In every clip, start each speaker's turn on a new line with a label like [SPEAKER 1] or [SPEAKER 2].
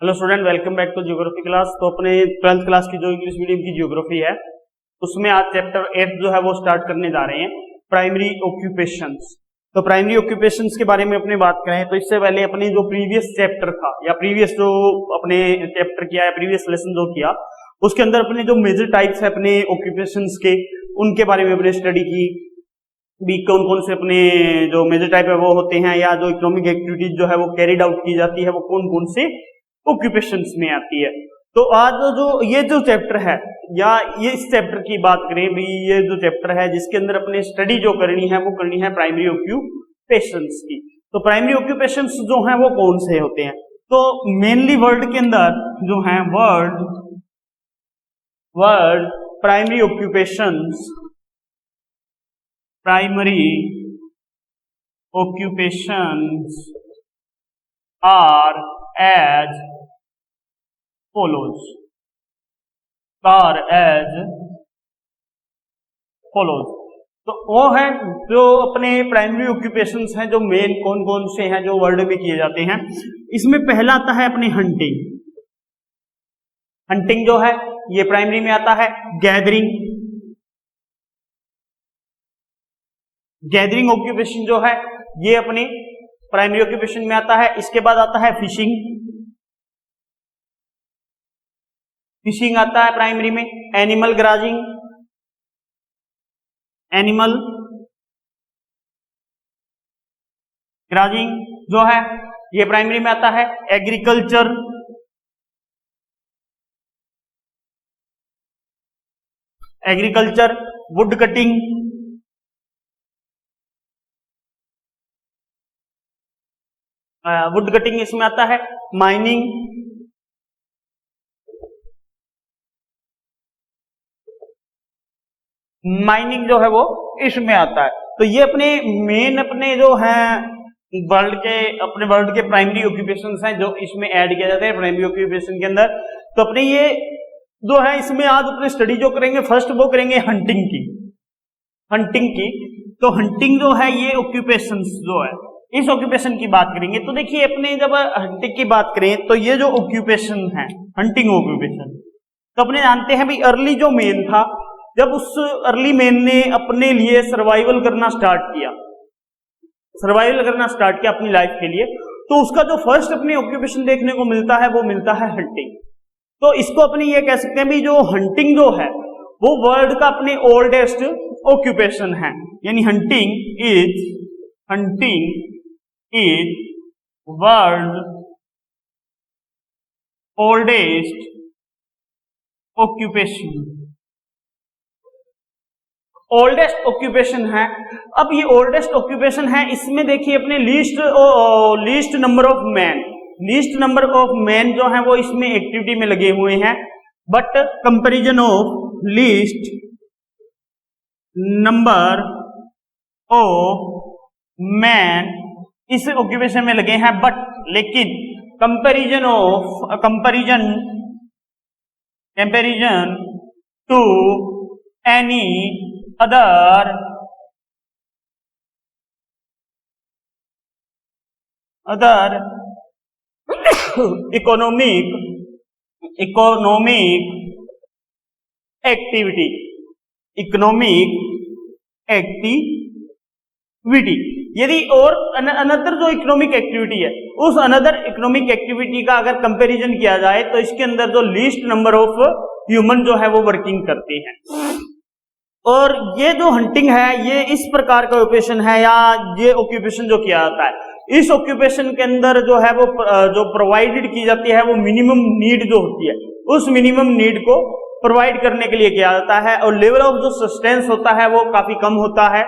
[SPEAKER 1] Hello student, welcome back to geography class. तो अपने 12th class की जो इंग्लिश मीडियम की ज्योग्राफी है उसमें आज चैप्टर 8 जो है वो स्टार्ट करने जा रहे हैं, प्राइमरी ऑक्यूपेशंस। तो प्राइमरी ऑक्यूपेशंस के बारे में अपने बात करें तो इससे पहले अपने जो प्रीवियस चैप्टर था या प्रीवियस जो अपने चैप्टर किया है, प्रीवियस लेसन जो किया, उसके अंदर अपने जो मेजर टाइप्स है अपने ऑक्यूपेशंस के, उनके बारे में अपने स्टडी की भी। कौन कौन से अपने जो मेजर टाइप है वो होते हैं, या जो इकोनॉमिक एक्टिविटीज जो है वो कैरिड आउट की जाती है वो कौन कौन से ऑक्यूपेशंस में आती है। तो आज जो ये जो चैप्टर है, या ये इस चैप्टर की बात करें भी, ये जो चैप्टर है जिसके अंदर अपने स्टडी जो करनी है वो करनी है प्राइमरी ऑक्यूपेशंस की। तो प्राइमरी ऑक्यूपेशंस जो हैं वो कौन से होते हैं? तो मेनली वर्ल्ड के अंदर जो है world primary occupations are as follows तो वो है जो अपने प्राइमरी ऑक्यूपेशंस हैं, जो मेन कौन कौन से हैं जो वर्ल्ड में किए जाते हैं। इसमें पहला आता है अपनी हंटिंग जो है ये प्राइमरी में आता है। गैदरिंग ऑक्यूपेशन जो है ये अपनी प्राइमरी ऑक्यूपेशन में आता है। इसके बाद आता है फिशिंग आता है प्राइमरी में। एनिमल ग्राजिंग जो है ये प्राइमरी में आता है। एग्रीकल्चर वुड कटिंग इसमें आता है। माइनिंग जो है वो इसमें आता है। तो ये अपने मेन अपने जो है वर्ल्ड के प्राइमरी ऑक्यूपेशंस हैं जो इसमें ऐड किया जाता है प्राइमरी ऑक्यूपेशन के अंदर। तो अपने ये जो है इसमें आज अपने स्टडी जो करेंगे फर्स्ट वो करेंगे हंटिंग की। तो हंटिंग जो है ये ऑक्यूपेशंस जो है इस ऑक्यूपेशन की बात करेंगे। तो देखिए अपने जब हंटिंग की बात करें तो ये जो ऑक्यूपेशन है हंटिंग ऑक्यूपेशन, तो अपने जानते हैं भाई अर्ली जो मेन था, जब उस अर्ली मेन ने अपने लिए सर्वाइवल करना स्टार्ट किया अपनी लाइफ के लिए, तो उसका जो फर्स्ट अपनी ऑक्यूपेशन देखने को मिलता है वो मिलता है हंटिंग। तो इसको अपने ये कह सकते हैं भी जो हंटिंग जो है वो वर्ल्ड का अपने ओल्डेस्ट ऑक्यूपेशन है, यानी hunting is world oldest occupation है। अब ये ओल्डेस्ट ऑक्यूपेशन है, इसमें देखिए अपने लीस्ट नंबर ऑफ मैन जो है वो इसमें एक्टिविटी में लगे हुए हैं। But comparison of least number of man इस ऑक्यूपेशन में लगे हैं, बट लेकिन comparison to any other economic activity यदि और अनदर जो इकोनॉमिक एक्टिविटी है उस अनदर इकोनॉमिक एक्टिविटी का अगर कंपैरिजन किया जाए तो इसके अंदर जो लीस्ट नंबर ऑफ ह्यूमन जो है वो वर्किंग करते हैं। और ये जो हंटिंग है ये इस प्रकार का ऑक्यूपेशन है, या ये ऑक्यूपेशन जो किया जाता है इस ऑक्यूपेशन के अंदर जो है वो जो प्रोवाइडेड की जाती है वो मिनिमम नीड जो होती है उस मिनिमम नीड को प्रोवाइड करने के लिए किया जाता है, और लेवल ऑफ जो सस्टेंस होता है वो काफी कम होता है।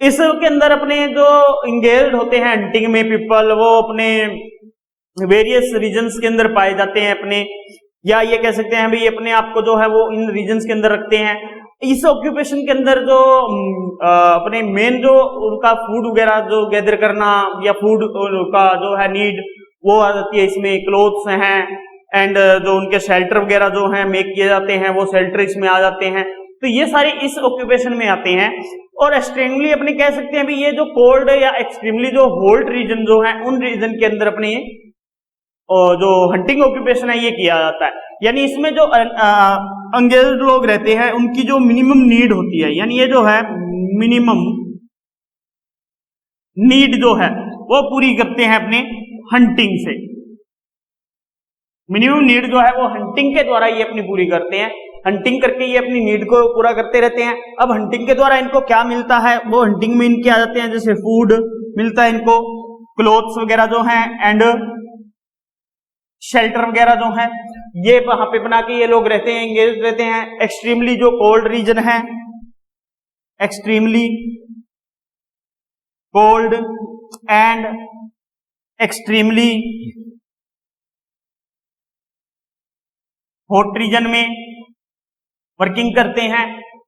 [SPEAKER 1] इसके अंदर अपने जो इंगेज्ड होते हैं हंटिंग में पीपल, वो अपने वेरियस रीजन्स के अंदर पाए जाते हैं अपने, या ये कह सकते हैं भाई अपने आप को जो है वो इन रीजन्स के अंदर रखते हैं। इस ऑक्यूपेशन के अंदर जो अपने मेन जो उनका फूड वगैरह जो गैदर करना या फूड का जो है नीड वो आ जाती है इसमें। क्लोथ्स हैं एंड जो उनके शेल्टर वगैरह जो हैं मेक किए जाते हैं वो शेल्टर इसमें आ जाते हैं। तो ये सारे इस ऑक्यूपेशन में आते हैं। और एक्सट्रीमली अपने कह सकते हैं भी ये जो कोल्ड या एक्सट्रीमली जो होल्ड रीजन जो है उन रीजन के अंदर अपने जो हंटिंग ऑक्यूपेशन है ये किया जाता है। यानी इसमें जो अंग्रेज लोग रहते हैं उनकी जो मिनिमम नीड होती है, यानी ये जो है मिनिमम नीड जो है वो पूरी करते हैं अपने हंटिंग से। मिनिमम नीड जो है वो हंटिंग के द्वारा ये अपनी पूरी करते हैं। हंटिंग करके ये अपनी नीड को पूरा करते रहते हैं। अब हंटिंग के द्वारा इनको क्या मिलता है, वो हंटिंग में इनके आ जाते हैं, जैसे फूड मिलता है इनको, क्लोथ्स वगैरह जो हैं, एंड शेल्टर वगैरह जो है ये वहां पे बना के ये लोग रहते हैं, एंगेज रहते हैं। एक्सट्रीमली जो कोल्ड रीजन है, extremely cold and extremely hot reason में वर्किंग करते हैं।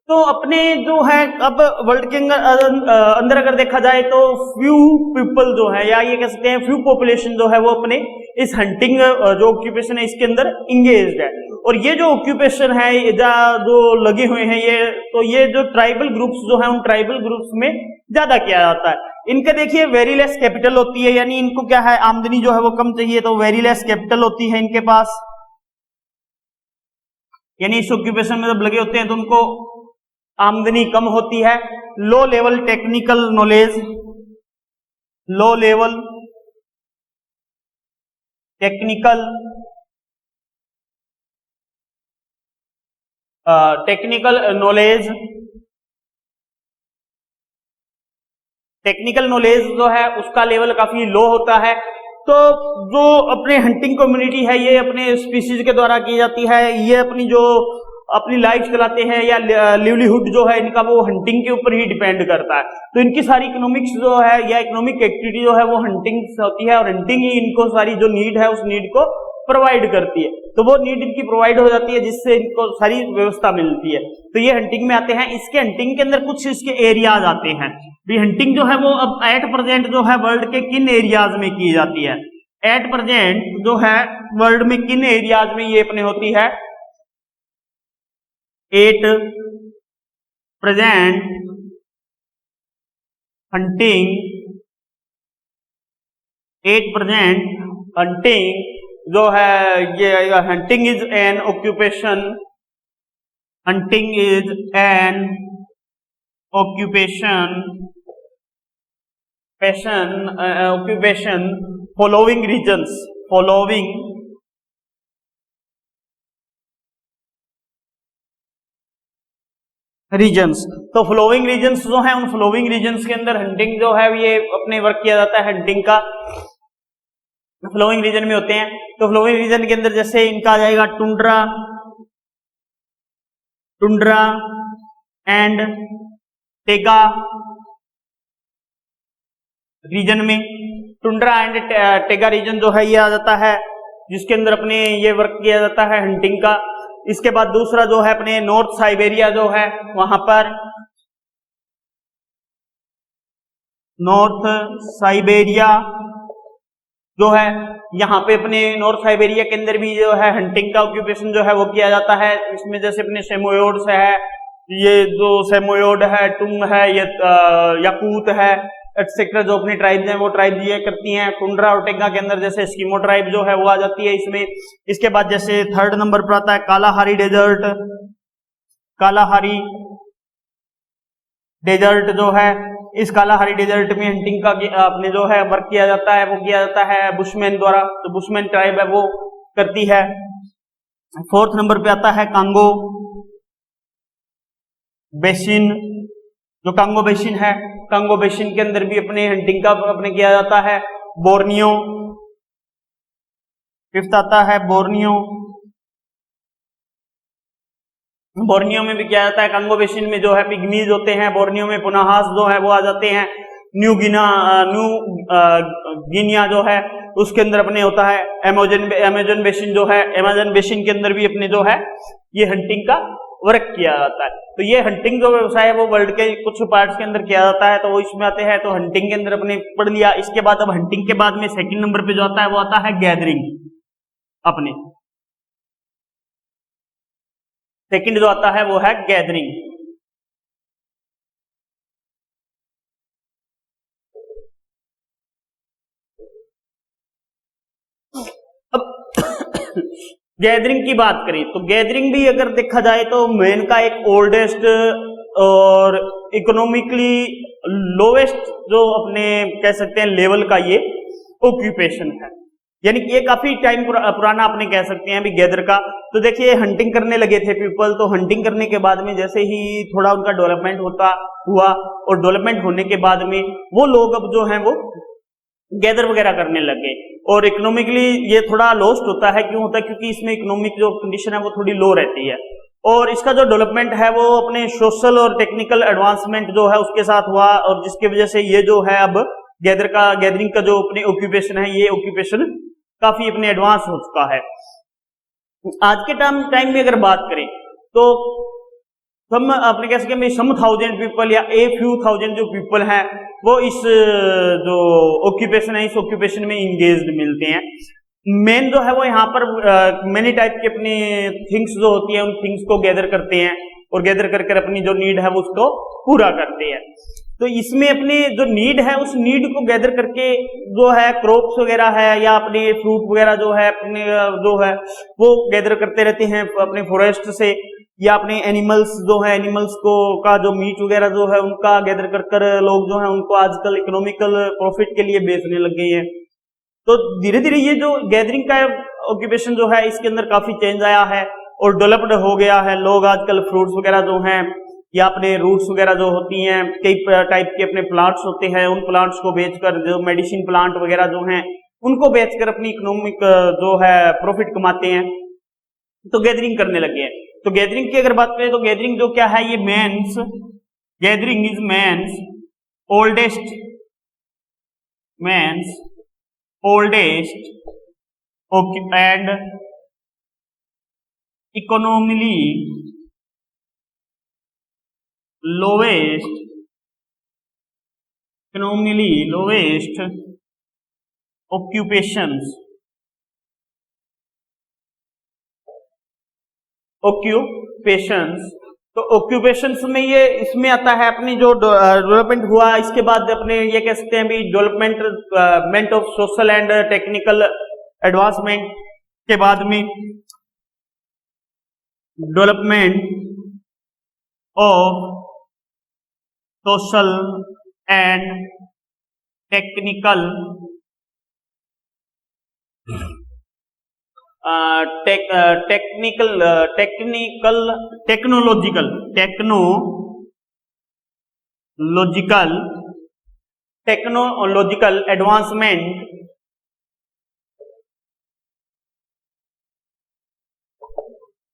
[SPEAKER 1] तो अपने जो है अब वर्ल्ड के अंदर अगर देखा जाए तो फ्यू पीपल जो है, या ये कह सकते हैं फ्यू पॉपुलेशन जो है वो अपने इस हंटिंग जो ऑक्यूपेशन है इसके अंदर इंगेज्ड है। और ये जो ऑक्यूपेशन है जो लगे हुए हैं ये, तो ये जो ट्राइबल ग्रुप्स जो है उन ट्राइबल ग्रुप्स में ज्यादा किया जाता है। इनका देखिए वेरी लेस कैपिटल होती है, यानी इनको क्या है आमदनी जो है वो कम चाहिए, तो वेरी लेस कैपिटल होती है इनके पास। यानी इस ऑक्यूपेशन में जब लगे होते हैं तो उनको आमदनी कम होती है। Low level technical knowledge, low level technical knowledge, technical knowledge जो है उसका लेवल काफी लो होता है। तो जो अपने हंटिंग कम्युनिटी है ये अपने स्पीशीज के द्वारा की जाती है, ये अपनी लाइफ चलाते हैं, या लिवलीहुड जो है इनका वो हंटिंग के ऊपर ही डिपेंड करता है। तो इनकी सारी इकोनॉमिक्स जो है या इकोनॉमिक एक्टिविटी जो है वो हंटिंग से होती है, और हंटिंग ही इनको सारी जो नीड है उस नीड को प्रोवाइड करती है। तो वो नीड इनकी प्रोवाइड हो जाती है जिससे इनको सारी व्यवस्था मिलती है। तो ये हंटिंग में आते हैं। इसके हंटिंग के अंदर कुछ इसके एरियाज आते हैं। भी हंटिंग जो है वो अब एट प्रेजेंट जो है वर्ल्ड के किन एरियाज में की जाती है, एट प्रेजेंट जो है वर्ल्ड में किन एरियाज में ये अपने होती है, at present hunting, at present hunting जो है ये hunting is an occupation, hunting is an occupation occupation following reasons, following reasons. तो फ्लोइंग रीजन्स जो है उन फ्लोइंग रीजन्स के अंदर हंटिंग जो है ये अपने वर्क किया जाता है। हंटिंग का फ्लोइंग रीजन में होते हैं। तो फ्लोइंग रीजन के अंदर जैसे इनका आ जाएगा tundra, tundra and taiga region में। टुंड्रा एंड टेगा रीजन जो है ये आ जाता है जिसके अंदर अपने ये वर्क किया जाता है हंटिंग का। इसके बाद दूसरा जो है अपने नॉर्थ साइबेरिया जो है वहां पर, नॉर्थ साइबेरिया जो है यहाँ पे अपने नॉर्थ साइबेरिया के अंदर भी जो है हंटिंग का ऑक्यूपेशन जो है वो किया जाता है। इसमें जैसे अपने सेमोयोड है, ये जो सेमोयोड है, टुंग है, ये याकूत है, एक्सेट्रा जो अपनी ट्राइब्स हैं वो ट्राइब ये करती हैं। टुंड्रा और टेगा के अंदर जैसे स्कीमो ट्राइब जो है वो आ जाती है इसमें। इसके बाद जैसे थर्ड नंबर पर आता है कालाहारी डेजर्ट, कालाहारी डेजर्ट जो है, इस कालाहारी डेजर्ट में हंटिंग का अपने जो है वर्क किया जाता है, वो किया जाता है बुशमैन द्वारा। तो बुशमैन ट्राइब है वो करती है। फोर्थ नंबर पे आता है कांगो बेसिन, जो कांगो बेसिन है, कांगो बेसिन के अंदर भी अपने हंटिंग का अपने किया जाता है। बोर्नियो, फिफ्थ आता है बोर्नियो, बोर्नियो में भी किया जाता है। कांगो बेसिन में जो है पिग्मीज होते हैं, बोर्नियो में पुनाहास जो है वो आ जाते हैं। न्यू गिनिया जो है उसके अंदर अपने होता है अमेजन बेसिन जो है, अमेजन बेसिन के अंदर भी अपने जो है ये हंटिंग का वर्क किया जाता है। तो ये हंटिंग जो व्यवसाय है वो वर्ल्ड के कुछ पार्ट्स के अंदर किया जाता है, तो वो इसमें आते हैं। तो हंटिंग के अंदर अपने पढ़ लिया। इसके बाद अब हंटिंग के बाद में सेकंड नंबर पे जो आता है वो आता है गैदरिंग। अपने सेकंड जो आता है वो है गैदरिंग। गैदरिंग की बात करें तो गैदरिंग भी अगर देखा जाए तो मैन का एक ओल्डेस्ट और इकोनॉमिकली लोवेस्ट जो अपने कह सकते हैं लेवल का ये ऑक्यूपेशन है, यानी कि ये काफी टाइम पुराना अपने कह सकते हैं अभी गैदर का। तो देखिए हंटिंग करने लगे थे पीपल, तो हंटिंग करने के बाद में जैसे ही थोड़ा उनका डेवलपमेंट होता हुआ और डेवलपमेंट होने के बाद में वो लोग अब जो हैं वो गैदर वगैरह करने लगे, और इकोनॉमिकली ये थोड़ा लॉस्ट होता है। क्यों होता है? क्योंकि इसमें इकोनॉमिक जो कंडीशन है वो थोड़ी लो रहती है, और इसका जो डेवलपमेंट है वो अपने सोशल और टेक्निकल एडवांसमेंट जो है उसके साथ हुआ, और जिसकी वजह से ये जो है अब गैदरिंग का जो अपने ऑक्यूपेशन है ये ऑक्यूपेशन काफी अपने एडवांस हो चुका है। आज के टाइम में अगर बात करें तो हम अपने कह सकते हैं सम थाउजेंड पीपल या ए फ्यू थाउजेंड जो पीपल हैं वो इस जो ऑक्यूपेशन है इस ऑक्यूपेशन में इंगेज्ड मिलते हैं। मेन जो है वो यहाँ पर मेनी टाइप की अपनी थिंग्स जो होती है उन थिंग्स को गैदर करते हैं, और गैदर करके अपनी जो नीड है वो उसको पूरा करते हैं। तो इसमें अपने जो नीड है उस नीड को गैदर करके जो है क्रॉप्स वगैरह है या अपने फ्रूट वगैरह जो है अपने जो है वो गैदर करते रहते हैं अपने फॉरेस्ट से, या अपने एनिमल्स जो है एनिमल्स को का जो मीट वगैरह जो है उनका गैदर कर लोग जो है उनको आजकल इकोनॉमिकल प्रॉफिट के लिए बेचने लग गए हैं। तो धीरे धीरे ये जो गैदरिंग का ऑक्यूपेशन जो है इसके अंदर काफी चेंज आया है और डेवलप्ड हो गया है। लोग आजकल फ्रूट्स वगैरह जो हैं या अपने रूट्स वगैरह जो होती हैं, कई टाइप के अपने प्लांट्स होते हैं, उन प्लांट्स को बेचकर जो मेडिसिन प्लांट वगैरह जो हैं उनको बेचकर अपनी इकोनॉमिक जो है प्रॉफिट कमाते हैं, तो गैदरिंग करने लगे हैं। तो गैदरिंग की अगर बात करें तो गैदरिंग जो क्या है ये gathering is man's oldest and economically lowest occupations तो ऑक्यूपेशंस में ये इसमें आता है अपनी जो डेवलपमेंट हुआ इसके बाद अपने ये कह सकते हैं भी development of social and technical advancement के बाद में development of social and technical technological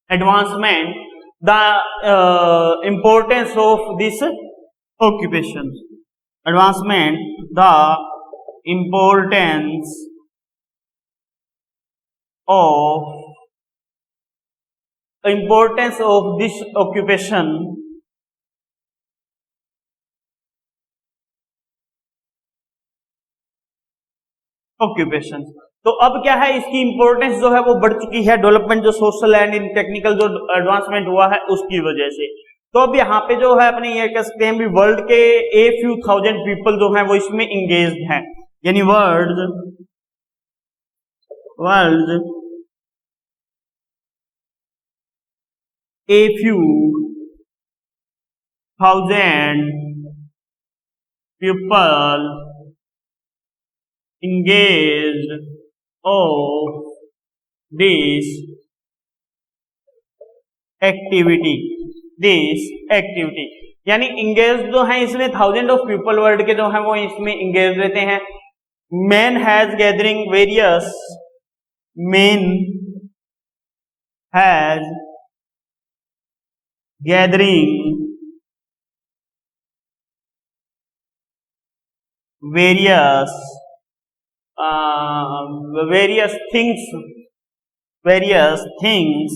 [SPEAKER 1] advancement the importance of this occupation, advancement the importance of this occupation तो अब क्या है इसकी इंपॉर्टेंस जो है वो बढ़ चुकी है डेवलपमेंट जो सोशल एंड इन टेक्निकल जो एडवांसमेंट हुआ है उसकी वजह से। तो अब यहाँ पे जो है अपने ये कह सकते हैं भी वर्ल्ड के ए फ्यू थाउजेंड पीपल जो हैं वो इसमें इंगेज्ड हैं, यानी world a few thousand people engaged of this activity यानी engaged जो है इसमें थाउजेंड ऑफ पीपल वर्ल्ड के जो है वो इसमें engaged रहते हैं। Man has gathering various things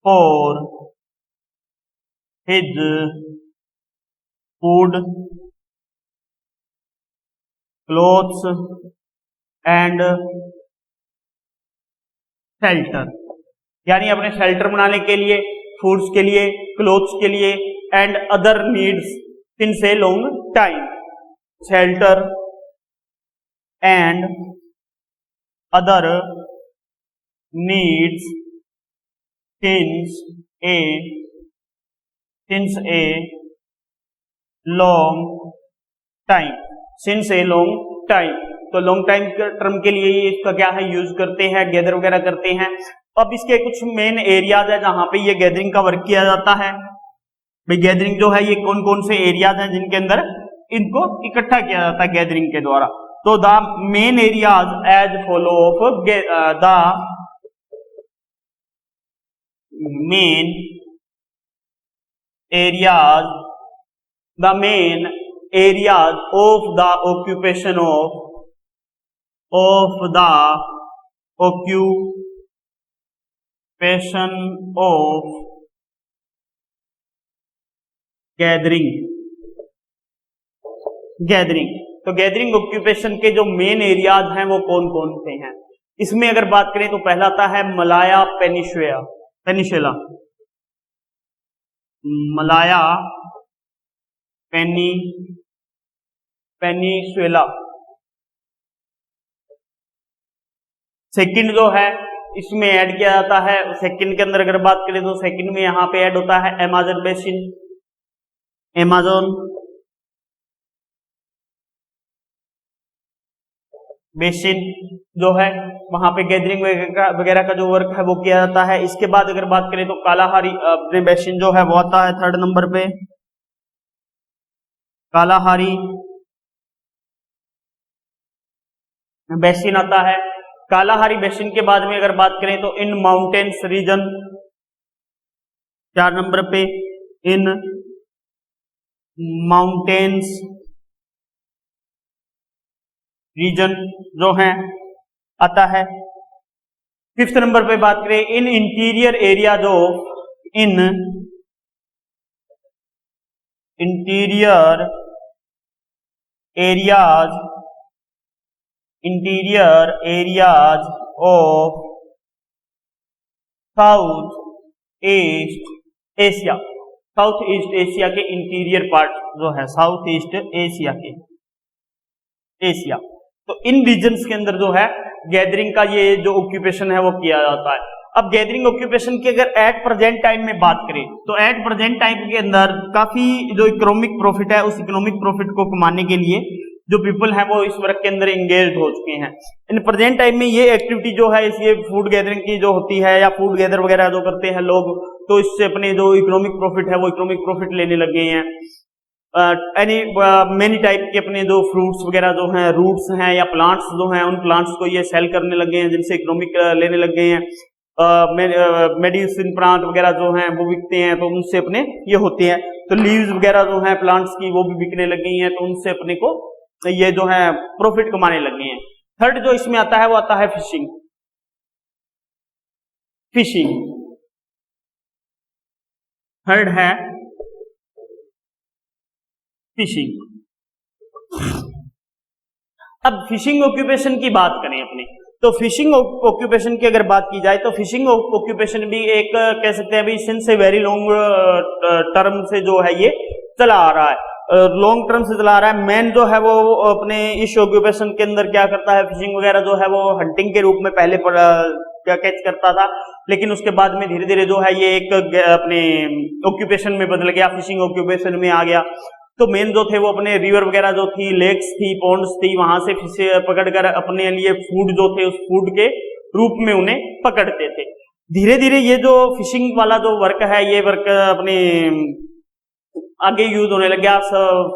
[SPEAKER 1] for his food, clothes and shelter, यानी अपने शेल्टर बनाने के लिए, फूड्स के लिए, क्लोथ्स के लिए and other needs since a long time, shelter and other needs since a long time, since a long time। तो लॉन्ग टाइम टर्म के लिए इसका क्या है यूज करते हैं, गैदर वगैरह करते हैं। अब इसके कुछ मेन एरियाज है जहां पे ये गैदरिंग का वर्क किया जाता है। भाई गैदरिंग जो है ये कौन कौन से एरियाज हैं जिनके अंदर इनको इकट्ठा किया जाता है गैदरिंग के द्वारा। तो the main areas as follow of the main areas, the main areas of the occupation of the occupation of gathering। तो गैदरिंग ऑक्यूपेशन के जो मेन एरियाज हैं वो कौन कौन से हैं। इसमें अगर बात करें तो पहला आता है Malaya peninsula, Malaya peninsula. Second जो है इसमें ऐड किया जाता है, सेकंड के अंदर अगर बात करें तो सेकंड में यहां पे ऐड होता है अमेज़न बेसिन, अमेज़न बेसिन जो है वहां पे गैदरिंग वगैरह का जो वर्क है वो किया जाता है। इसके बाद अगर बात करें तो कालाहारी अपने बेसिन जो है वो आता है थर्ड नंबर पे, कालाहारी बेसिन आता है। कालाहारी बेसिन के बाद में अगर बात करें तो इन माउंटेन्स रीजन 4 नंबर पे, इन माउंटेन्स रीजन जो है आता है। 5th नंबर पे बात करें in interior areas of, in interior areas of south east Asia, south east Asia के इंटीरियर पार्ट जो है साउथ ईस्ट एशिया के एशिया, तो इन रीजन्स के अंदर जो है गैदरिंग का ये जो ऑक्यूपेशन है वो किया जाता है। अब गैदरिंग ऑक्यूपेशन की अगर एट प्रेजेंट टाइम में बात करें तो एट प्रेजेंट टाइम के अंदर काफी जो इकोनॉमिक प्रॉफिट है उस इकोनॉमिक प्रॉफिट को कमाने के लिए जो पीपल हैं वो इस वर्क के अंदर एंगेज हो चुके हैं। इन प्रेजेंट टाइम में ये एक्टिविटी जो है ये फूड गैदरिंग की जो होती है या फूड गैदर वगैरह जो करते हैं लोग, तो इससे अपने जो इकोनॉमिक प्रॉफिट है वो इकोनॉमिक प्रॉफिट लेने लग गए हैं। मेनी टाइप के अपने जो फ्रूट्स वगैरह जो हैं, रूट्स हैं या प्लांट्स जो हैं, उन प्लांट्स को ये सेल करने लग गए हैं जिनसे इकोनॉमिक लेने लग गए हैं। मेडिसिन प्लांट वगैरह जो हैं वो बिकते हैं तो उनसे अपने ये होते हैं। तो लीव्स वगैरह जो हैं प्लांट्स की वो भी बिकने लग गई हैं तो उनसे अपने को ये जो है प्रॉफिट कमाने लग गए हैं। थर्ड जो इसमें आता है वो आता है फिशिंग। थर्ड है फिशिंग। अब फिशिंग ऑक्यूपेशन की बात करें अपने, तो फिशिंग ऑक्यूपेशन की अगर बात की जाए तो फिशिंग ऑक्यूपेशन भी एक कह सकते हैं अभी since a very long term से जो है ये चला आ रहा है, लॉन्ग टर्म से चला आ रहा है। मैन जो है वो अपने इस ऑक्यूपेशन के अंदर क्या करता है, फिशिंग वगैरह जो है वो हंटिंग के रूप में पहले क्या कैच करता था, लेकिन उसके बाद में धीरे धीरे जो है ये एक अपने ऑक्यूपेशन में बदल गया, फिशिंग ऑक्यूपेशन में आ गया। तो मेन जो थे वो अपने रिवर वगैरह जो थी, लेक्स थी, पॉन्ड्स थी, वहां से फिश पकड़कर अपने लिए फूड जो थे उस फूड के रूप में उन्हें पकड़ते थे। धीरे धीरे ये जो फिशिंग वाला जो वर्क है ये वर्क अपने आगे यूज होने लग गया।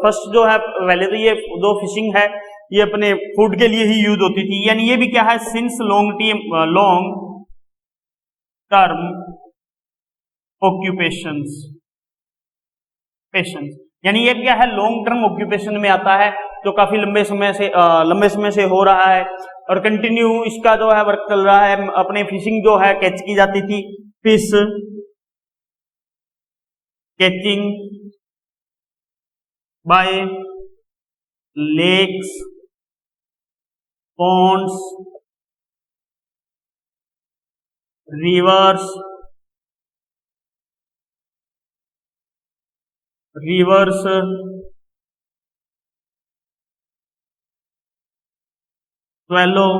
[SPEAKER 1] फर्स्ट जो है पहले तो ये जो फिशिंग है ये अपने फूड के लिए ही यूज होती थी, यानी ये भी क्या है सिंस लॉन्ग टर्म ऑक्यूपेशंस, यानी ये क्या है लॉन्ग टर्म ऑक्यूपेशन में आता है जो काफी लंबे समय से हो रहा है और कंटिन्यू इसका जो है वर्क चल रहा है। अपने फिशिंग जो है कैच की जाती थी, fish catching by lakes, ponds, rivers, swallow,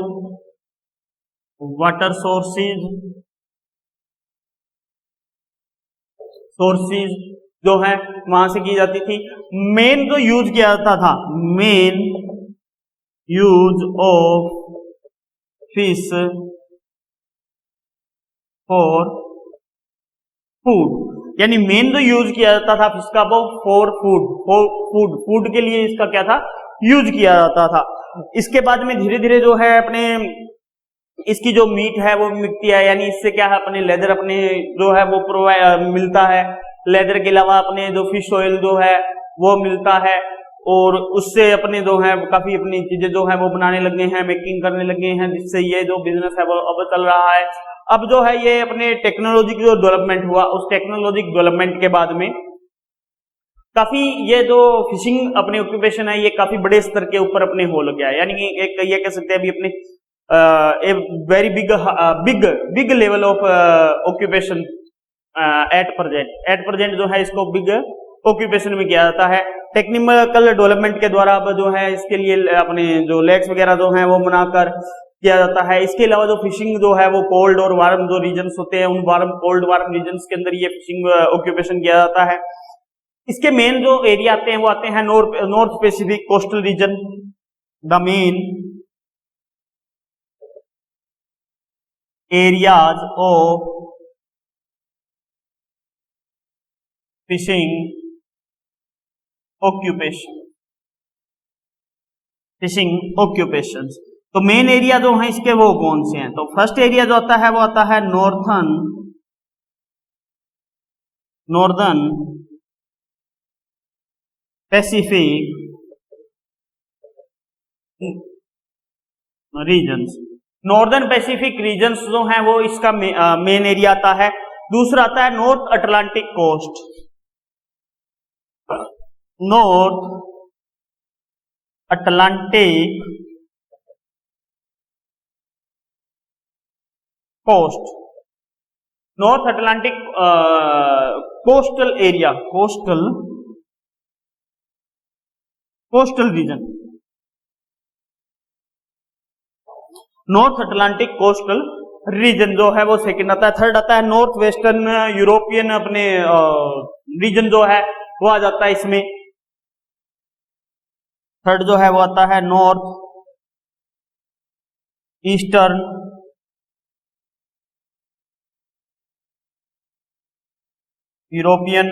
[SPEAKER 1] water sources जो है वहां से की जाती थी। मेन जो यूज किया जाता था, main use of fish for food, यानी मेन जो यूज किया जाता था फिश का वो फॉर फूड के लिए इसका क्या था, यूज किया जाता था। इसके बाद में धीरे धीरे जो है अपने इसकी जो मीट है वो मिलती है, यानी इससे क्या है अपने लेदर अपने जो है वो मिलता है। लेदर के अलावा अपने जो फिश ऑयल जो है वो मिलता है, और उससे अपने जो है काफी अपनी चीजें जो है वो बनाने लगे हैं, मेकिंग करने लगे हैं, जिससे ये जो बिजनेस है वो अब चल रहा है। अब जो है ये अपने टेक्नोलॉजी की जो डेवलपमेंट हुआ, उस टेक्नोलॉजी डेवलपमेंट के बाद में काफी ये जो फिशिंग अपने ऑक्यूपेशन है ये काफी बड़े स्तर के ऊपर अपने हो गया है, यानी एक ये कह सकते हैं अभी अपने a very big level of occupation at present जो है इसको बिग ऑक्यूपेशन में किया जाता है। टेक्निकल डेवलपमेंट के द्वारा अब जो है इसके लिए अपने जो लेक्स वगैरह जो हैं वो बनाकर किया जाता है। इसके अलावा जो फिशिंग जो है वो कोल्ड और वार्म जो रीजन्स होते हैं, उन कोल्ड वार्म रीजन्स के अंदर ये फिशिंग ऑक्यूपेशन किया जाता है। इसके मेन जो एरिया आते हैं वो आते हैं north Pacific coastal region. The main areas of fishing occupation. तो मेन एरिया जो है इसके वो कौन से हैं, तो फर्स्ट एरिया जो आता है वो आता है northern Pacific regions. Northern Pacific regions जो हैं वो इसका मेन एरिया आता है। दूसरा आता है North Atlantic coast, North Atlantic coast, North Atlantic coastal area, coastal region, North Atlantic coastal region जो है वो सेकंड आता है। थर्ड आता है नॉर्थ वेस्टर्न यूरोपियन अपने रीजन जो है वो आ जाता है इसमें। थर्ड जो है वो आता है north eastern European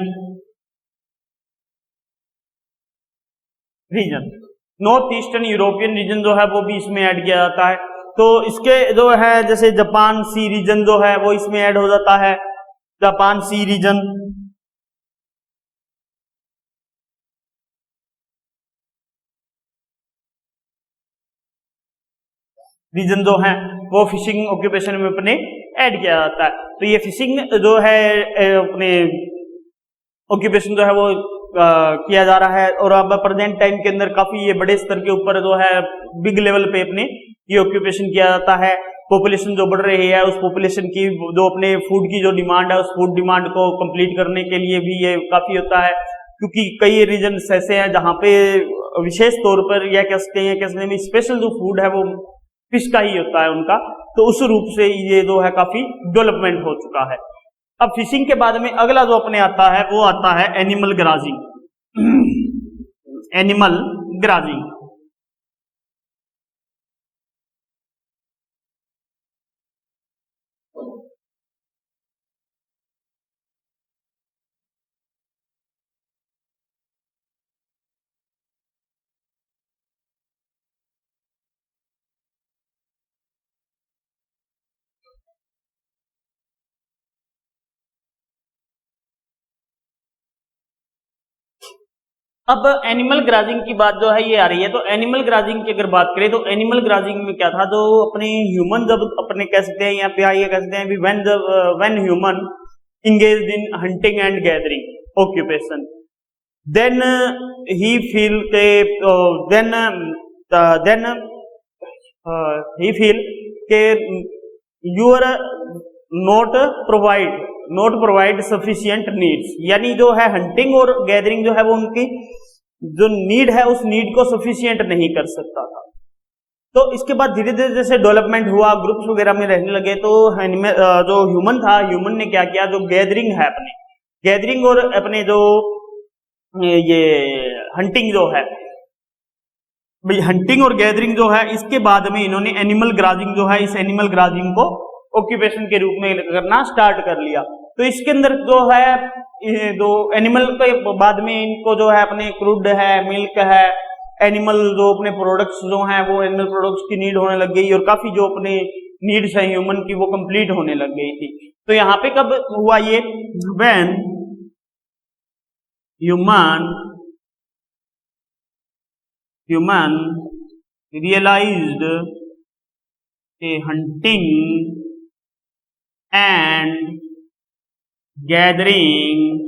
[SPEAKER 1] region. North eastern European region जो है वो भी इसमें ऐड किया जाता है। तो इसके जो है जैसे जापान सी रीजन जो है वो इसमें ऐड हो जाता है, जापान सी रीजन। रीजन जो है वो फिशिंग ऑक्यूपेशन में अपने ऐड किया जाता है। तो ये फिशिंग जो है अपने ऑक्यूपेशन जो है वो किया जा रहा है, और अब प्रेजेंट टाइम के अंदर काफी ये बड़े स्तर के ऊपर जो है बिग लेवल पे अपने ये ऑक्यूपेशन किया जाता है। पॉपुलेशन जो बढ़ रही है उस पॉपुलेशन की जो अपने फूड की जो डिमांड है उस फूड डिमांड को कंप्लीट करने के लिए भी ये काफी होता है, क्योंकि कई रीजन ऐसे हैं जहां पे विशेष तौर पर या कह सकते हैं स्पेशल जो फूड है वो फिश का ही होता है उनका। तो उस रूप से ये जो है काफी डेवलपमेंट हो चुका है। अब फिशिंग के बाद में अगला जो अपने आता है वो आता है एनिमल ग्राजिंग। एनिमल ग्राजिंग अब एनिमल ग्राजिंग की बात जो है ये आ रही है। तो एनिमल ग्राजिंग की अगर बात करें तो एनिमल ग्राजिंग में क्या था, जो अपने ह्यूमन जब अपने कह सकते हैं यहाँ पे आइए कह सकते हैं when human engaged in hunting and gathering occupation, then he feel he feel you are not provide sufficient needs, यानी जो है हंटिंग और गैदरिंग जो है वो उनकी जो नीड है उस नीड को सफिशियंट नहीं कर सकता था। तो इसके बाद धीरे धीरे जैसे डेवलपमेंट हुआ, ग्रुप्स वगैरह में रहने लगे, तो जो ह्यूमन था, ह्यूमन ने क्या किया, जो गैदरिंग है अपने, गैदरिंग और अपने जो ये हंटिंग जो है, भाई हंटिंग और गैदरिंग जो है, इसके बाद में इन्होंने एनिमल ग्राजिंग जो है, इस एनिमल ग्राजिंग को ऑक्यूपेशन के रूप में करना स्टार्ट कर लिया। तो इसके अंदर जो है जो एनिमल के बाद में इनको जो है अपने क्रूड है, मिल्क है, एनिमल जो अपने प्रोडक्ट्स जो हैं वो एनिमल प्रोडक्ट्स की नीड होने लग गई, और काफी जो अपने नीड्स है ह्यूमन की वो कंप्लीट होने लग गई थी। तो यहाँ पे कब हुआ ये, when human realized a hunting and gathering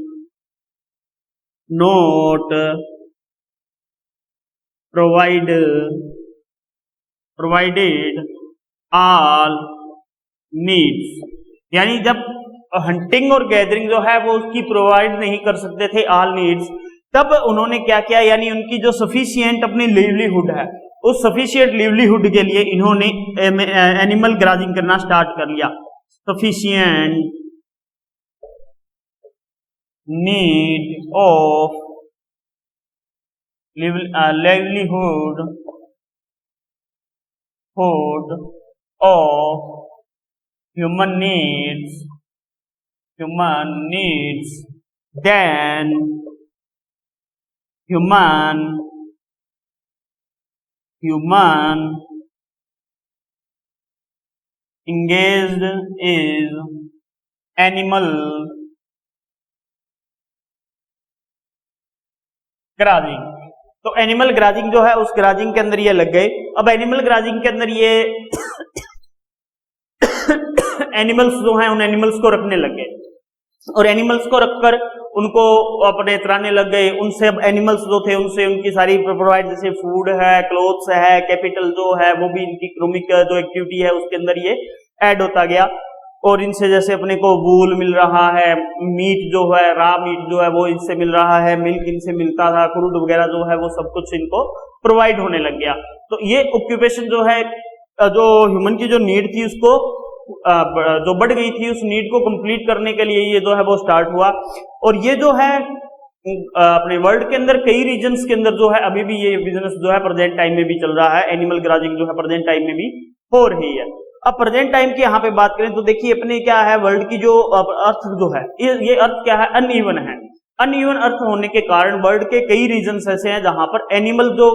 [SPEAKER 1] not provided all needs, यानी जब हंटिंग और गैदरिंग जो है वो उसकी प्रोवाइड नहीं कर सकते थे ऑल नीड्स, तब उन्होंने क्या किया, यानी उनकी जो सफिशिएंट अपनी लिवलीहुड है, उस सफिशिएंट लिवलीहुड के लिए इन्होंने एनिमल ग्राजिंग करना स्टार्ट कर लिया। Sufficient need of livelihood of human needs, then human engaged is animal ग्राजिंग। तो एनिमल ग्राजिंग जो है उस ग्राजिंग के अंदर ये लग गए। अब एनिमल ग्राजिंग के अंदर ये एनिमल्स जो हैं उन एनिमल्स को रखने लग गए, और एनिमल्स को रखकर उनको अपने तराने लग गए। उनसे अब एनिमल्स जो थे उनसे उनकी सारी प्रोवाइड, जैसे फूड है, क्लोथ्स है, कैपिटल जो है वो भी इनकी इकोनॉमिक जो एक्टिविटी है उसके अंदर ये ऐड होता गया। और इनसे जैसे अपने को वूल मिल रहा है, मीट जो है, रा मीट जो है वो इनसे मिल रहा है, मिल्क इनसे मिलता था, क्रूड वगैरह जो है वो सब कुछ इनको प्रोवाइड होने लग गया। तो ये ऑक्यूपेशन जो है, जो ह्यूमन की जो नीड थी उसको जो बढ़ गई थी, उस नीड को कंप्लीट करने के लिए ये जो है वो स्टार्ट हुआ। और ये जो है अपने वर्ल्ड के अंदर कई रीजन्स के अंदर जो है अभी भी ये बिजनेस जो है प्रेजेंट टाइम में भी चल रहा है, एनिमल ग्राजिंग जो है प्रेजेंट टाइम में भी हो रही है। अब प्रेजेंट टाइम की यहाँ पे बात करें तो देखिए अपने क्या है, वर्ल्ड की जो अर्थ जो है, ये अर्थ क्या है, अनइवन है। अनइवन अर्थ होने के कारण वर्ल्ड के कई रीजन्स ऐसे हैं जहां पर एनिमल जो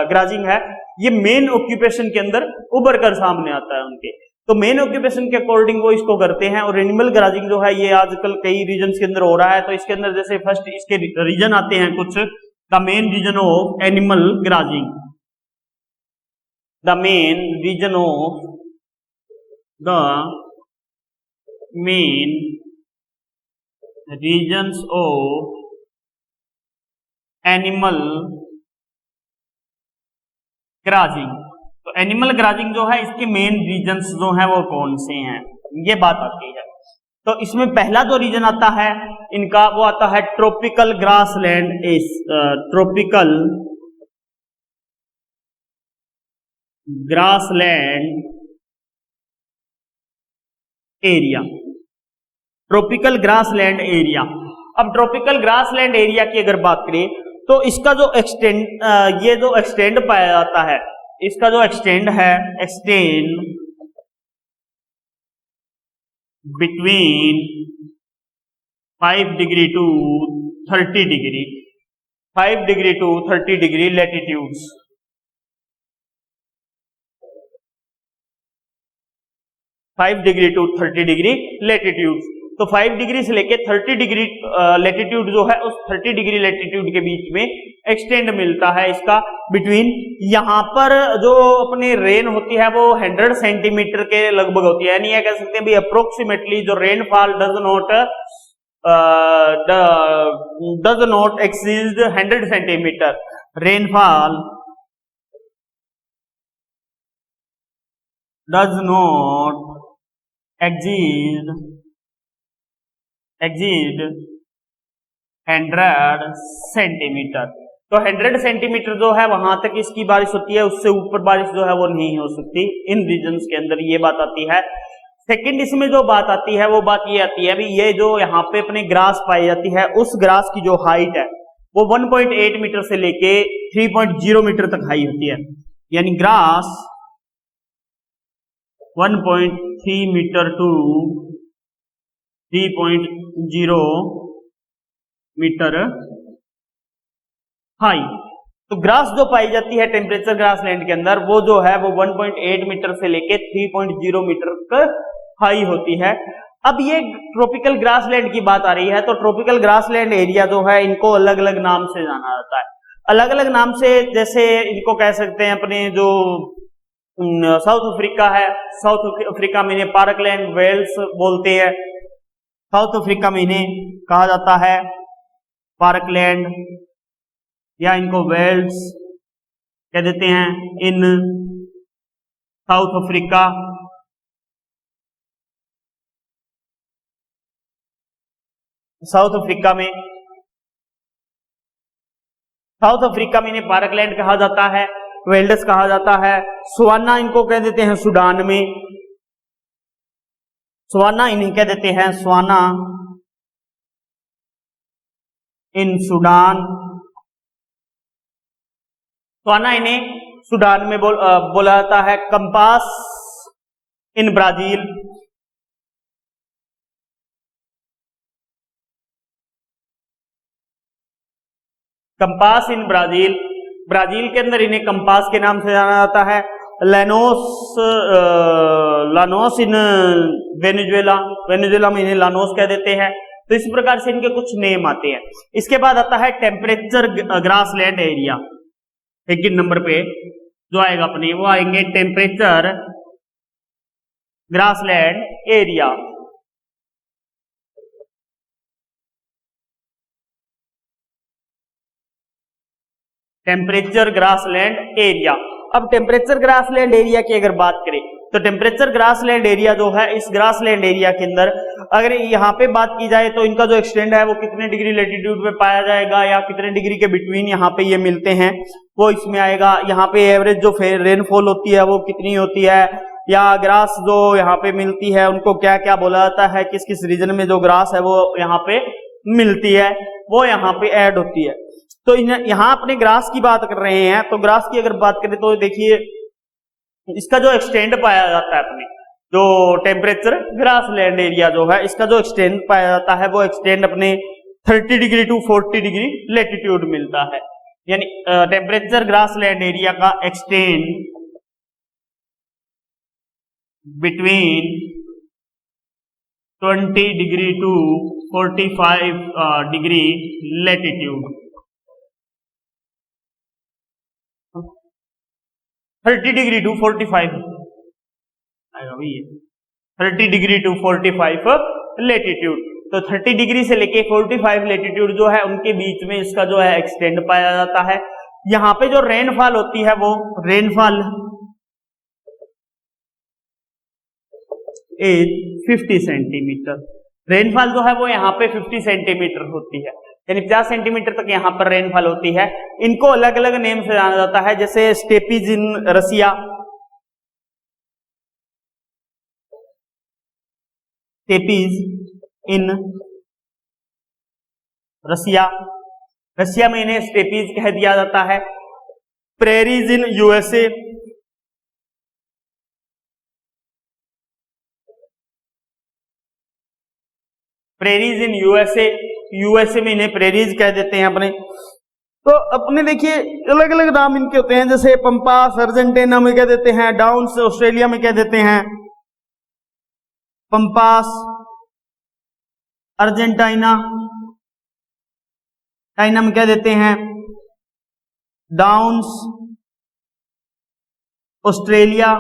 [SPEAKER 1] ग्राजिंग है ये मेन ऑक्यूपेशन के अंदर उभर कर सामने आता है उनके। तो मेन ऑक्यूपेशन के अकॉर्डिंग वो इसको करते हैं। और एनिमल ग्राजिंग जो है ये आजकल कई रीजन्स के अंदर हो रहा है। तो इसके अंदर जैसे फर्स्ट इसके रीजन आते हैं कुछ, the main reason of animal grazing, the main reason of the main regions of animal grazing। तो एनिमल ग्राजिंग जो है इसके मेन रीजन्स जो है वो कौन से हैं, ये बात आती है। तो इसमें पहला जो रीजन आता है इनका वो आता है tropical grassland, tropical grassland area, tropical grassland area. अब ट्रॉपिकल ग्रासलैंड एरिया की अगर बात करें तो इसका जो ये जो एक्सटेंड पाया जाता है, इसका जो एक्सटेंड है, extend between 5 degree to 30 degree, 5 degree to 30 degree latitudes, 5 degree to 30 degree latitude. तो 5 डिग्री से लेके 30 डिग्री लैटिट्यूड जो है उस 30 डिग्री लैटिट्यूड के बीच में एक्सटेंड मिलता है इसका बिटवीन। यहां पर जो अपने रेन होती है वो 100 सेंटीमीटर के लगभग होती है, यानी ये कह सकते हैं भी अप्रोक्सीमेटली जो rainfall does not exceed 100 centimetre. Rainfall does not exceed 100 centimetre. तो 100 सेंटीमीटर जो है वहां तक इसकी बारिश होती है, उससे ऊपर बारिश जो है वो नहीं हो सकती इन रीजन्स के अंदर, ये बात आती है। सेकंड इसमें जो बात आती है वो बात ये आती है भी ये जो यहाँ पे अपने ग्रास पाई जाती है, उस ग्रास की जो हाइट है वो 1.8 मीटर से लेके 3.0 मीटर तक हाई होती है, यानी grass 1.3 metre to 3.0 metre high. तो ग्रास जो पाई जाती है टेम्परेचर ग्रास लैंड के अंदर वो जो है वो 1.8 मीटर से लेके 3.0 मीटर तक हाई होती है। अब ये ट्रॉपिकल ग्रास लैंड की बात आ रही है, तो ट्रॉपिकल ग्रास लैंड एरिया जो है इनको अलग अलग नाम से जाना जाता है, अलग अलग नाम से। जैसे इनको कह सकते हैं अपने जो साउथ अफ्रीका है, साउथ अफ्रीका में इन्हें पार्कलैंड वेल्स बोलते हैं, साउथ अफ्रीका में इन्हें कहा जाता है पार्कलैंड या इनको वेल्स कह देते हैं इन साउथ अफ्रीका। साउथ अफ्रीका में इन्हें पार्कलैंड कहा जाता है, वेल्डस कहा जाता है। सवाना इनको कह देते हैं सूडान में, सवाना इन्हें कह देते हैं सवाना इन सूडान, सवाना इन्हें सूडान में बोला जाता है। Compass in Brazil, compass in Brazil, Brazil के अंदर इन्हें कंपास के नाम से जाना जाता है। लानोस इन वेनेजुएला, वेनेजुएला में इन्हें लानोस कह देते हैं। तो इस प्रकार से इनके कुछ नेम आते हैं। इसके बाद आता है temperature grassland area. Second number पे जो आएगा अपने वो आएंगे temperature grassland area. Temperature grassland area. अब टेम्परेचर ग्रासलैंड एरिया की अगर बात करें तो टेम्परेचर ग्रासलैंड एरिया जो है, इस ग्रासलैंड एरिया के अंदर अगर यहाँ पे बात की जाए तो इनका जो एक्सटेंड है वो कितने डिग्री लेटीट्यूड पे पाया जाएगा या कितने डिग्री के बिटवीन यहाँ पे ये मिलते हैं वो इसमें आएगा। यहाँ पे एवरेज जो रेनफॉल होती है वो कितनी होती है, या ग्रास जो यहाँ पे मिलती है उनको क्या क्या बोला जाता है, किस किस रीजन में जो ग्रास है वो यहाँ पे मिलती है वो यहाँ पे ऐड होती है। तो यहाँ अपने ग्रास की बात कर रहे हैं, तो ग्रास की अगर बात करें तो देखिए इसका जो एक्सटेंड पाया जाता है अपने जो टेम्परेचर ग्रासलैंड एरिया जो है, इसका जो एक्सटेंड पाया जाता है वो एक्सटेंड अपने 30 डिग्री टू 40 डिग्री लेटीट्यूड मिलता है। यानी टेम्परेचर ग्रासलैंड एरिया का extend between 20 degree to 45 degree latitude, 30 degree to 45 आएगा भैया, 30 डिग्री टू 45 लेटीट्यूड। तो 30 डिग्री से लेके 45 लेटीट्यूड जो है उनके बीच में इसका जो है एक्सटेंड पाया जाता है। यहाँ पे जो रेनफॉल होती है वो रेनफॉल इज 50 सेंटीमीटर। रेनफॉल जो है वो यहाँ पे 50 सेंटीमीटर होती है, यानी 50 सेंटीमीटर तक यहाँ पर रेनफॉल होती है। इनको अलग अलग नेम से जाना जाता है, जैसे steppes in Russia, steppes in रसिया, रसिया में इन्हें स्टेपीज कह दिया जाता है। Prairies in USA, prairies in USA, USA में इन्हें प्रेरीज कह देते हैं अपने। तो अपने देखिए अलग अलग नाम इनके होते हैं, जैसे पंपास अर्जेंटीना में कह देते हैं, डाउन्स ऑस्ट्रेलिया में कह देते हैं, पंपास अर्जेंटीना चाइना में कह देते हैं, डाउन्स ऑस्ट्रेलिया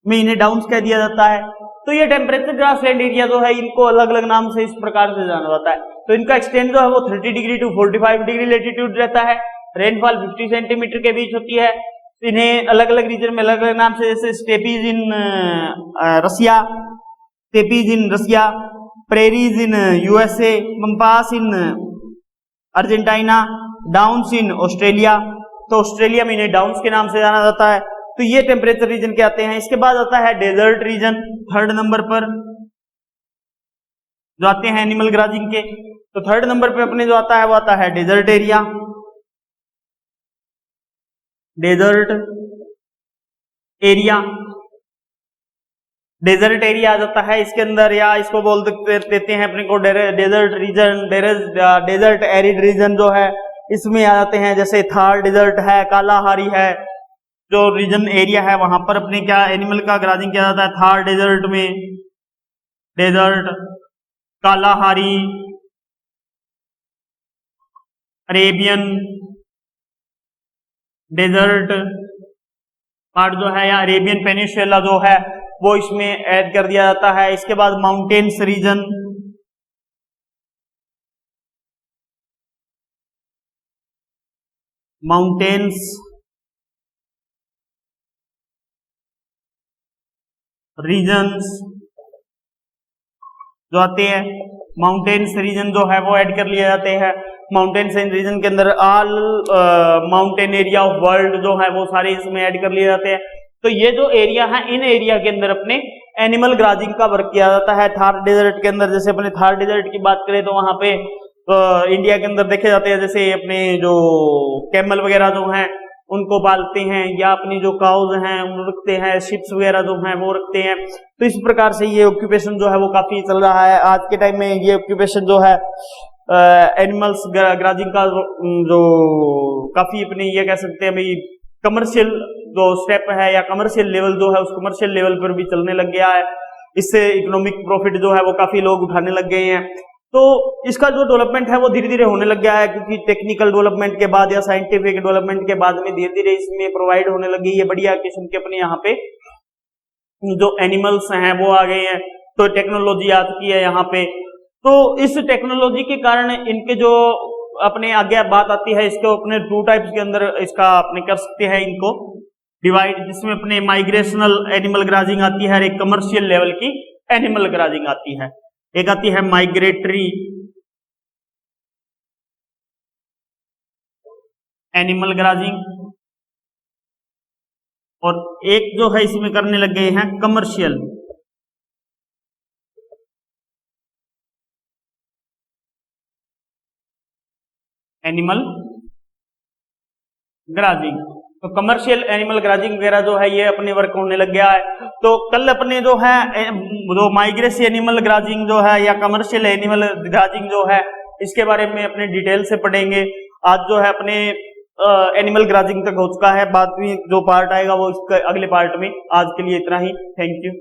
[SPEAKER 1] में इन्हें डाउन्स कह दिया जाता है। तो ये टेम्परेचर ग्रासलैंड एरिया जो है इनको अलग अलग नाम से इस प्रकार से जाना जाता है। तो इनका एक्सटेंड जो है वो 30 डिग्री टू 45 डिग्री लेटीट्यूड रहता है, रेनफॉल 50 सेंटीमीटर के बीच होती है। इन्हें अलग अलग रीजन में अलग अलग नाम से, जैसे steppes in Russia, steppes in Russia, prairies in USA, pampas in Argentina, downs in Australia, तो ऑस्ट्रेलिया में इन्हें डाउन्स के नाम से जाना जाता है। तो ये टेम्परेचर रीजन के आते हैं। इसके बाद आता है डेजर्ट रीजन, थर्ड नंबर पर जो आते हैं एनिमल ग्राजिंग के। तो थर्ड नंबर पे अपने जो आता है वो आता है desert area, desert area, desert area आ जाता है इसके अंदर, या इसको बोल देते हैं अपने को desert region, desert arid region जो है इसमें आ जाते हैं, जैसे थार डेजर्ट है, कालाहारी है, जो रीजन एरिया है वहां पर अपने क्या एनिमल का ग्राजिंग किया जाता है। थार डेजर्ट में desert, Kalahari, Arabian desert part जो है, या अरेबियन पेनिनसुला जो है वो इसमें ऐड कर दिया जाता है। इसके बाद माउंटेन्स रीजन, माउंटेन्स रीजन्स जो आते हैं, माउंटेन्स रीजन जो है वो ऐड कर लिए जाते हैं। माउंटेन्स रीजन के अंदर all mountain area of world जो है वो सारे इसमें ऐड कर लिए जाते हैं। तो ये जो एरिया है, इन एरिया के अंदर अपने एनिमल ग्राजिंग का वर्क किया जाता है। थार डेजर्ट के अंदर, जैसे अपने थार डेजर्ट की बात करें तो वहां पे इंडिया के अंदर देखे जाते हैं, जैसे अपने जो कैमल वगैरह जो हैं उनको पालते हैं, या अपनी जो काउज हैं उनको रखते हैं, शिप्स वगैरह जो हैं वो रखते हैं। तो इस प्रकार से ये ऑक्यूपेशन जो है वो काफी चल रहा है आज के टाइम में। ये ऑक्यूपेशन जो है एनिमल्स ग्राजिंग का जो काफी अपने ये कह सकते हैं भाई कमर्शियल जो स्टेप है, या कमर्शियल लेवल जो है उस कमर्शियल लेवल पर भी चलने लग गया है। इससे इकोनॉमिक प्रॉफिट जो है वो काफी लोग उठाने लग गए हैं। तो इसका जो डेवलपमेंट है वो धीरे धीरे होने लग गया है, क्योंकि टेक्निकल डेवलपमेंट के बाद या साइंटिफिक डेवलपमेंट के बाद में धीरे धीरे इसमें प्रोवाइड होने लगी है बढ़िया किस्म के अपने यहाँ पे जो एनिमल्स हैं वो आ गए हैं। तो टेक्नोलॉजी आ चुकी है यहाँ पे। तो इस टेक्नोलॉजी के कारण इनके जो अपने आगे बात आती है, इसको अपने टू टाइप्स के अंदर इसका अपने कर सकते हैं इनको डिवाइड, जिसमें अपने माइग्रेशनल एनिमल ग्राजिंग आती है और एक कमर्शियल लेवल की एनिमल ग्राजिंग आती है। एक आती है माइग्रेटरी एनिमल ग्राजिंग, और एक जो है इसमें करने लग गए हैं कमर्शियल एनिमल ग्राजिंग। तो कमर्शियल एनिमल ग्राजिंग वगैरह जो है ये अपने वर्क होने लग गया है। तो कल अपने जो है जो माइग्रेसी एनिमल ग्राजिंग जो है या कमर्शियल एनिमल ग्राजिंग जो है इसके बारे में अपने डिटेल से पढ़ेंगे। आज जो है अपने एनिमल ग्राजिंग तक हो चुका है, बाद में जो पार्ट आएगा वो इसके अगले पार्ट में। आज के लिए इतना ही, थैंक यू।